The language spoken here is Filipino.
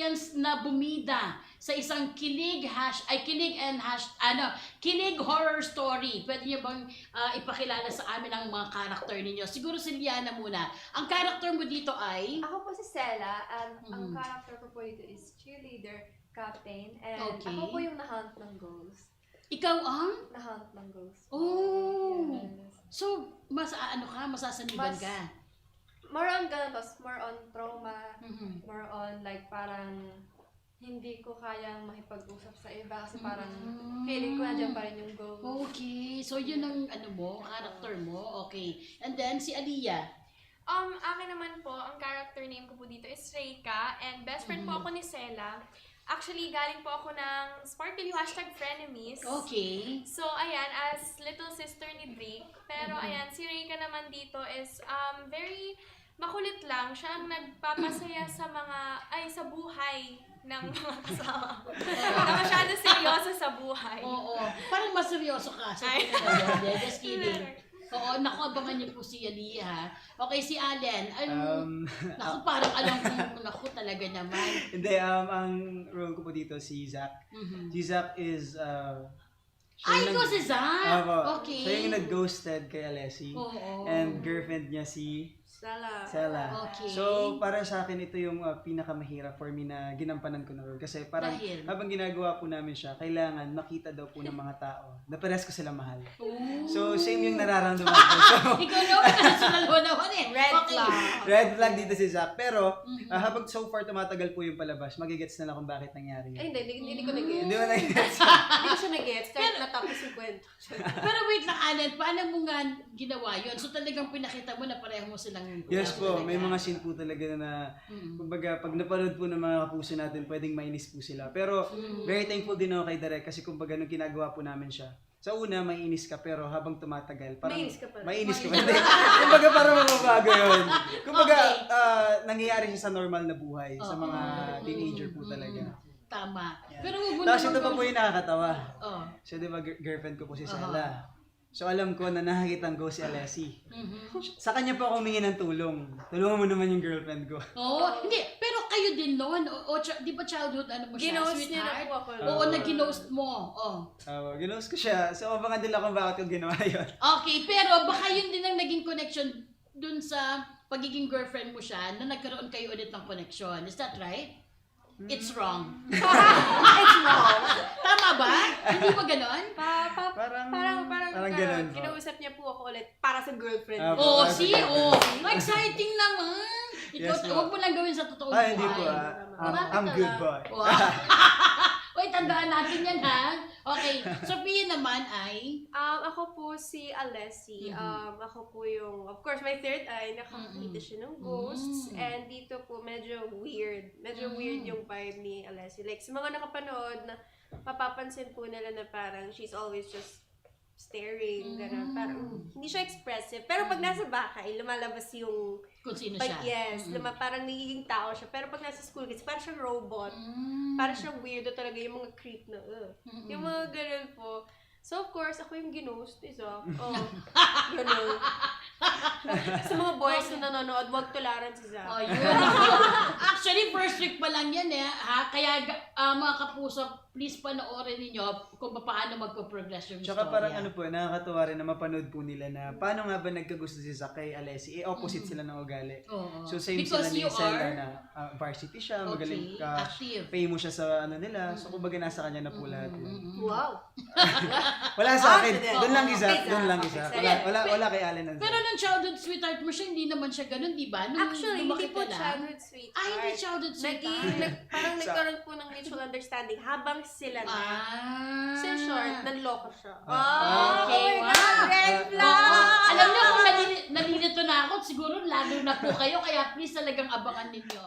audience na bumida sa isang kilig horror story. Pwede niyo bang ipakilala sa amin ang mga karakter ninyo? Siguro si Liana muna. Ang karakter mo dito ay? Ako po si Sela, and ang character ko po dito is cheerleader, captain, and ako po yung nahunt ng ghost. Ikaw ang? Nahunt ng ghost. Oh! Yes. So, masasaniban ka? More on ganun, more on trauma, more on like parang hindi ko kayang makipag-usap sa iba kasi parang feeling ko nandiyan pa rin yung ghost. Okay, so yun ang character mo. Okay. And then si Aliyah. Akin naman po, ang character name ko po dito is Reika, and best friend po ako ni Sela. Actually, galing po ako ng Sparkly #frenemies. Okay. So, ayan, as little sister ni Drake. Pero, ayan, si Reika naman dito is very makulit lang. Siya ang nagpapasaya sa sa buhay ng mga kasama. Na masyado seryoso sa buhay. Oo. Parang mas seryoso ka. Just kidding. Oo, naku, abangan niyo po si Aliyah. Okay, si Allen. Naku, parang alam ko, naku talaga naman. Hindi, ang role ko po dito si Zach. Si Zach is... ikaw si Zach! Okay. Siya yung nag-ghosted kay Alessi. And girlfriend niya si... Sela. Okay. So, para sa akin, ito yung pinakamahirap for me na ginampanan ko na role. Kasi parang habang ginagawa po namin siya, kailangan makita daw po ng mga tao na pares ko sila mahal. So, same yung nararamdaman ko. So, ikaw naman, personal mo naman eh. Red flag. Red flag dito si Zach. Pero, habang so far tumatagal po yung palabas, magigets na lang kung bakit nangyari yun. Ay, hindi ko nag-gets. Hindi mo na-gets. Hindi ko siya nag-gets kahit natapos yung kwento. Pero wait lang, Allen, paano mo nga ginawa yun? So talagang pinakita mo na pareho mo silang Yes po, may mga scene po talaga na kumbaga pag napanood po ng mga kapuso natin, pwedeng mainis po sila. Pero very thankful din ako kay Derek kasi kumbaga nung ginagawa po namin siya. Sa una, mainis ka pero habang tumatagal, parang Mainis ka pa. Mainis ka pa. Kumbaga parang mababago yun. Kumbaga nangyayari siya sa normal na buhay, sa mga teenager po talaga. Tama. Pero wag mo Tapos ito pa po yung nakakatawa. Oh. So diba girlfriend ko po si Sela. So alam ko na nakakita ko si Alessi. Sa kanya pa ako humingi ng tulong. Tulungan mo naman yung girlfriend ko. Hindi. Pero kayo din noon. Di ba childhood, mo siya? Ginost niya na po ako. Oo, nag-ginost mo. Ginost ko siya. So abangan din ako bakit ko ginawa yun. Okay, pero baka yun din ang naging connection dun sa pagiging girlfriend mo siya na nagkaroon kayo ulit ng connection. Is that right? It's wrong. It's wrong. Tama ba? Hindi ba ganon? Parang ganun po. Kinausap niya po ako ulit para sa girlfriend. Exciting naman. Ikaw, Yes, huwag mo lang gawin sa totoong hindi po. I'm good boy. Uy, tandaan natin yan ha. Okay, Sophia naman ay? Ako po si Alessi. Ako po yung, of course, my third eye, nakakita siya ng ghosts. And dito po, medyo weird. Medyo weird yung vibe ni Alessi. Like, sa mga nakapanood, na mapapansin po nila na parang she's always just staring, gano'n. Parang hindi siya expressive. Pero pag nasa bahay, lumalabas yung... Kung sino siya. Yes, parang nagiging tao siya. Pero pag nasa school kids, parang siyang robot. Parang siyang weirdo talaga, yung mga creep na, yung mga gano'n po. So, of course, ako yung ginost, isa. Gano'n. Sa mga boys na nanonood, huwag tularan si Zach. Actually, first week pa lang yan ha. Kaya mga kapuso, please panoorin ninyo kung paano magpo-progress yung Tsaka story. parang nakakatuwa rin na mapanood po nila na paano nga ba nagkagusto si Zach kay Alessi? Opposite sila ng ugali. So same Because sila ni you Sela are na varsity siya, magaling ka, active. famous siya sa nila. So kumbaga nasa kanya na po lahat yun. Wow! Wala sa akin. Doon lang isa. Doon lang isa. Wala kay Allen. Pero nung childhood sweetheart mo siya, hindi naman siya ganun, di ba? Actually, hindi po childhood sweetheart. Hindi childhood sweetheart. Parang nagkaroon po ng mutual understanding habang sila na. So short, nanloko siya. Okay, wow. Red flag! Alam niyo, kung nalilito na ako, siguro lalo na po kayo, kaya please talagang abangan ninyo.